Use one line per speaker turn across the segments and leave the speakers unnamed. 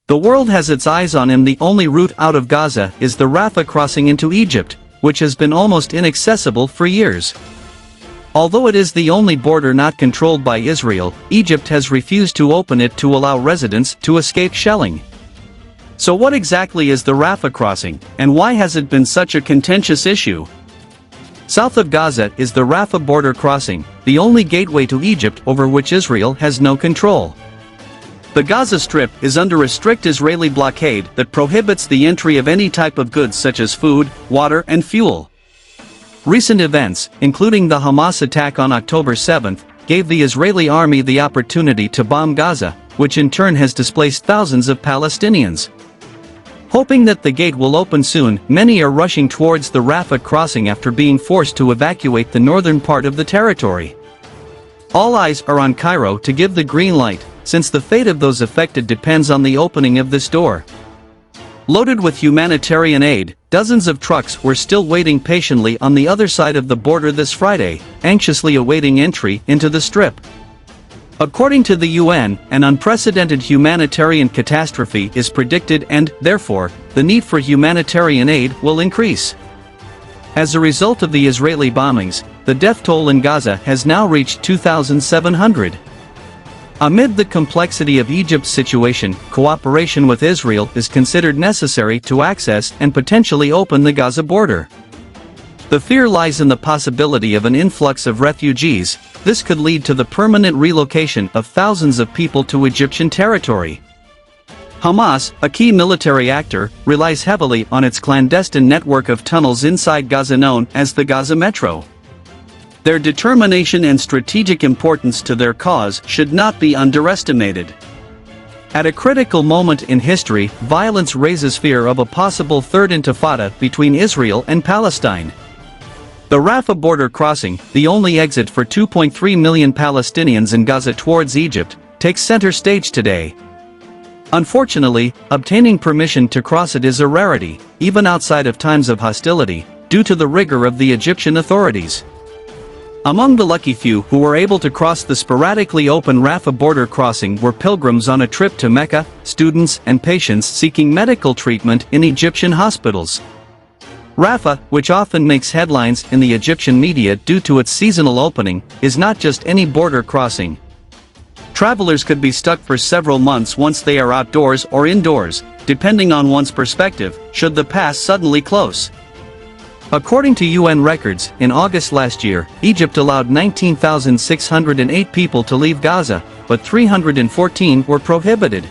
The world has its eyes on him. The only route out of Gaza is the Rafah crossing into Egypt, which has been almost inaccessible for years. Although it is the only border not controlled by Israel, Egypt has refused to open it to allow residents to escape shelling. So what exactly is the Rafah crossing, and why has it been such a contentious issue? South of Gaza is the Rafah border crossing, the only gateway to Egypt over which Israel has no control. The Gaza Strip is under a strict Israeli blockade that prohibits the entry of any type of goods such as food, water and fuel. Recent events, including the Hamas attack on October 7, gave the Israeli army the opportunity to bomb Gaza, which in turn has displaced thousands of Palestinians. Hoping that the gate will open soon, many are rushing towards the Rafah crossing after being forced to evacuate the northern part of the territory. All eyes are on Cairo to give the green light, since the fate of those affected depends on the opening of this door. Loaded with humanitarian aid, dozens of trucks were still waiting patiently on the other side of the border this Friday, anxiously awaiting entry into the Strip. According to the UN, an unprecedented humanitarian catastrophe is predicted and, therefore, the need for humanitarian aid will increase. As a result of the Israeli bombings, the death toll in Gaza has now reached 2,700. Amid the complexity of Egypt's situation, cooperation with Israel is considered necessary to access and potentially open the Gaza border. The fear lies in the possibility of an influx of refugees. This could lead to the permanent relocation of thousands of people to Egyptian territory. Hamas, a key military actor, relies heavily on its clandestine network of tunnels inside Gaza known as the Gaza Metro. Their determination and strategic importance to their cause should not be underestimated. At a critical moment in history, violence raises fear of a possible third intifada between Israel and Palestine. The Rafah border crossing, the only exit for 2.3 million Palestinians in Gaza towards Egypt, takes center stage today. Unfortunately, obtaining permission to cross it is a rarity, even outside of times of hostility, due to the rigor of the Egyptian authorities. Among the lucky few who were able to cross the sporadically open Rafah border crossing were pilgrims on a trip to Mecca, students and patients seeking medical treatment in Egyptian hospitals. Rafah, which often makes headlines in the Egyptian media due to its seasonal opening, is not just any border crossing. Travelers could be stuck for several months once they are outdoors or indoors, depending on one's perspective, should the pass suddenly close. According to UN records, in August last year, Egypt allowed 19,608 people to leave Gaza, but 314 were prohibited.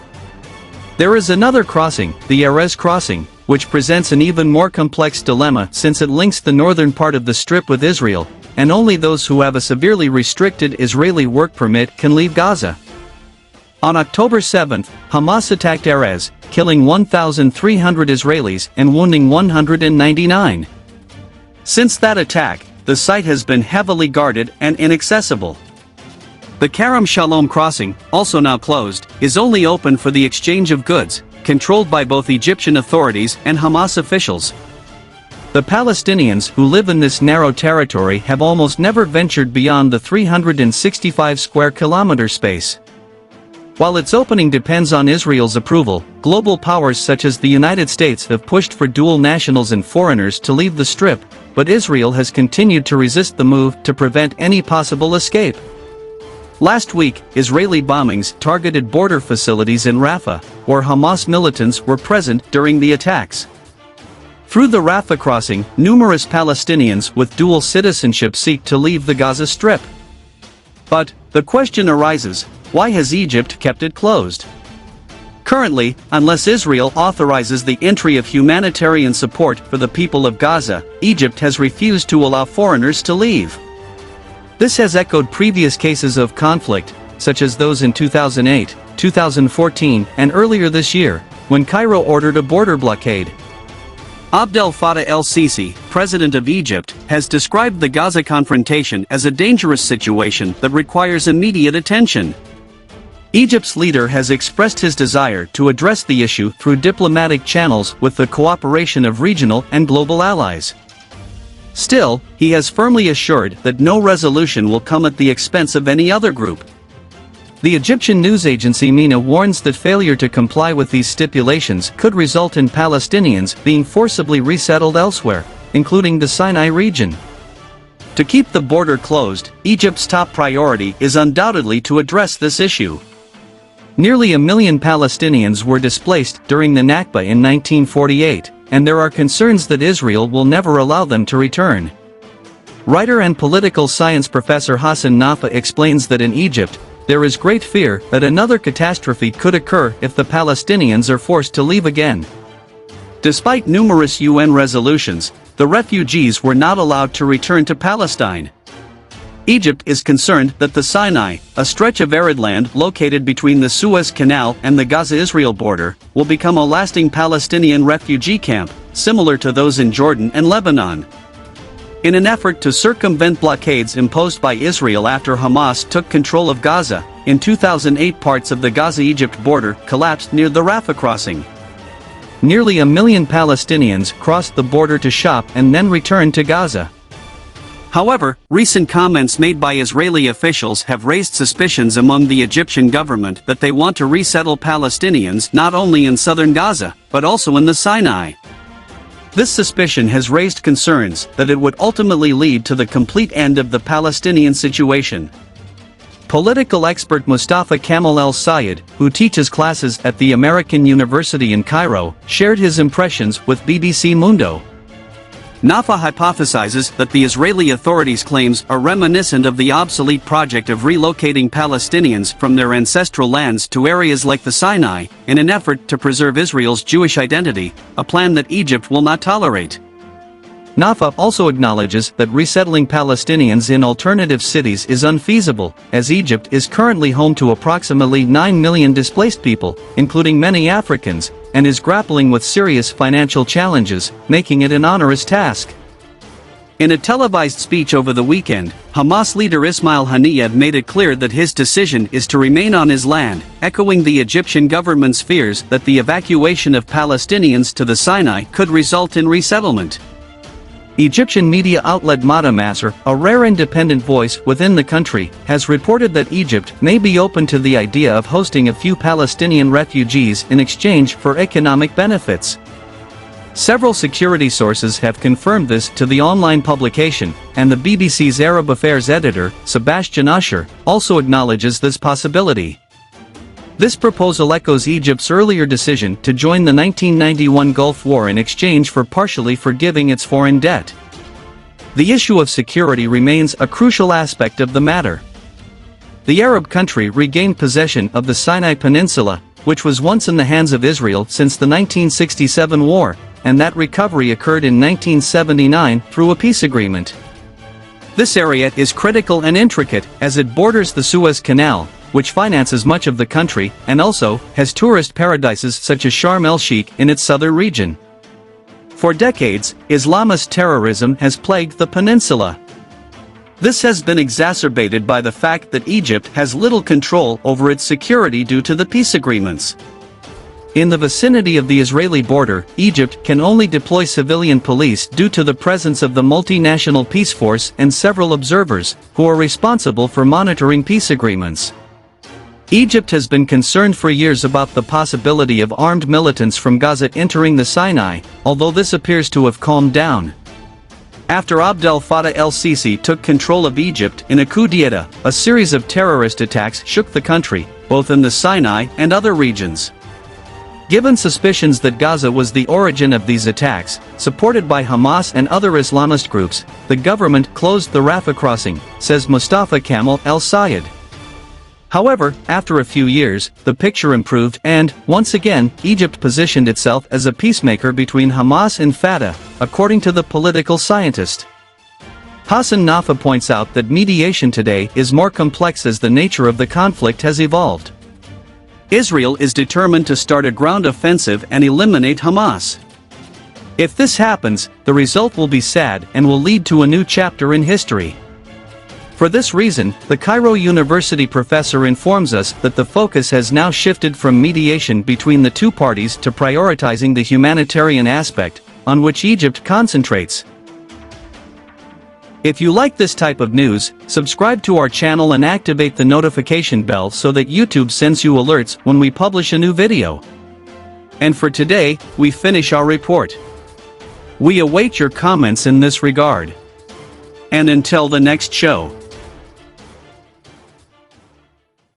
There is another crossing, the Erez crossing, which presents an even more complex dilemma since it links the northern part of the Strip with Israel, and only those who have a severely restricted Israeli work permit can leave Gaza. On October 7, Hamas attacked Erez, killing 1,300 Israelis and wounding 199. Since that attack, the site has been heavily guarded and inaccessible. The Karam Shalom crossing, also now closed, is only open for the exchange of goods, controlled by both Egyptian authorities and Hamas officials. The Palestinians who live in this narrow territory have almost never ventured beyond the 365 square kilometer space. While its opening depends on Israel's approval, global powers such as the United States have pushed for dual nationals and foreigners to leave the Strip, but Israel has continued to resist the move to prevent any possible escape. Last week, Israeli bombings targeted border facilities in Rafah, where Hamas militants were present during the attacks. Through the Rafah crossing, numerous Palestinians with dual citizenship seek to leave the Gaza Strip. But, the question arises, why has Egypt kept it closed? Currently, unless Israel authorizes the entry of humanitarian support for the people of Gaza, Egypt has refused to allow foreigners to leave. This has echoed previous cases of conflict, such as those in 2008, 2014, and earlier this year, when Cairo ordered a border blockade. Abdel Fattah el-Sisi, president of Egypt, has described the Gaza confrontation as a dangerous situation that requires immediate attention. Egypt's leader has expressed his desire to address the issue through diplomatic channels with the cooperation of regional and global allies. Still, he has firmly assured that no resolution will come at the expense of any other group. The Egyptian news agency MENA warns that failure to comply with these stipulations could result in Palestinians being forcibly resettled elsewhere, including the Sinai region. To keep the border closed, Egypt's top priority is undoubtedly to address this issue. Nearly 1 million Palestinians were displaced during the Nakba in 1948, and there are concerns that Israel will never allow them to return. Writer and political science professor Hassan Nafa explains that in Egypt, there is great fear that another catastrophe could occur if the Palestinians are forced to leave again. Despite numerous UN resolutions, the refugees were not allowed to return to Palestine. Egypt is concerned that the Sinai, a stretch of arid land located between the Suez Canal and the Gaza-Israel border, will become a lasting Palestinian refugee camp, similar to those in Jordan and Lebanon. In an effort to circumvent blockades imposed by Israel after Hamas took control of Gaza, in 2008 parts of the Gaza-Egypt border collapsed near the Rafah crossing. Nearly 1 million Palestinians crossed the border to shop and then returned to Gaza. However, recent comments made by Israeli officials have raised suspicions among the Egyptian government that they want to resettle Palestinians not only in southern Gaza, but also in the Sinai. This suspicion has raised concerns that it would ultimately lead to the complete end of the Palestinian situation. Political expert Mustafa Kamal El-Sayed, who teaches classes at the American University in Cairo, shared his impressions with BBC Mundo. Nafa hypothesizes that the Israeli authorities' claims are reminiscent of the obsolete project of relocating Palestinians from their ancestral lands to areas like the Sinai, in an effort to preserve Israel's Jewish identity, a plan that Egypt will not tolerate. Nafa also acknowledges that resettling Palestinians in alternative cities is unfeasible, as Egypt is currently home to approximately 9 million displaced people, including many Africans, and is grappling with serious financial challenges, making it an onerous task. In a televised speech over the weekend, Hamas leader Ismail Haniyeh made it clear that his decision is to remain on his land, echoing the Egyptian government's fears that the evacuation of Palestinians to the Sinai could result in resettlement. Egyptian media outlet Mada Masr, a rare independent voice within the country, has reported that Egypt may be open to the idea of hosting a few Palestinian refugees in exchange for economic benefits. Several security sources have confirmed this to the online publication, and the BBC's Arab Affairs editor, Sebastian Usher, also acknowledges this possibility. This proposal echoes Egypt's earlier decision to join the 1991 Gulf War in exchange for partially forgiving its foreign debt. The issue of security remains a crucial aspect of the matter. The Arab country regained possession of the Sinai Peninsula, which was once in the hands of Israel since the 1967 war, and that recovery occurred in 1979 through a peace agreement. This area is critical and intricate as it borders the Suez Canal, which finances much of the country, and also has tourist paradises such as Sharm el-Sheikh in its southern region. For decades, Islamist terrorism has plagued the peninsula. This has been exacerbated by the fact that Egypt has little control over its security due to the peace agreements. In the vicinity of the Israeli border, Egypt can only deploy civilian police due to the presence of the multinational peace force and several observers, who are responsible for monitoring peace agreements. Egypt has been concerned for years about the possibility of armed militants from Gaza entering the Sinai, although this appears to have calmed down. After Abdel Fattah el-Sisi took control of Egypt in a coup d'etat, a series of terrorist attacks shook the country, both in the Sinai and other regions. Given suspicions that Gaza was the origin of these attacks, supported by Hamas and other Islamist groups, the government closed the Rafah crossing, says Mustafa Kamal El-Sayed. However, after a few years, the picture improved and, once again, Egypt positioned itself as a peacemaker between Hamas and Fatah, according to the political scientist. Hassan Nafa points out that mediation today is more complex as the nature of the conflict has evolved. Israel is determined to start a ground offensive and eliminate Hamas. If this happens, the result will be sad and will lead to a new chapter in history. For this reason, the Cairo University professor informs us that the focus has now shifted from mediation between the two parties to prioritizing the humanitarian aspect, on which Egypt concentrates. If you like this type of news, subscribe to our channel and activate the notification bell so that YouTube sends you alerts when we publish a new video. And for today, we finish our report. We await your comments in this regard. And until the next show.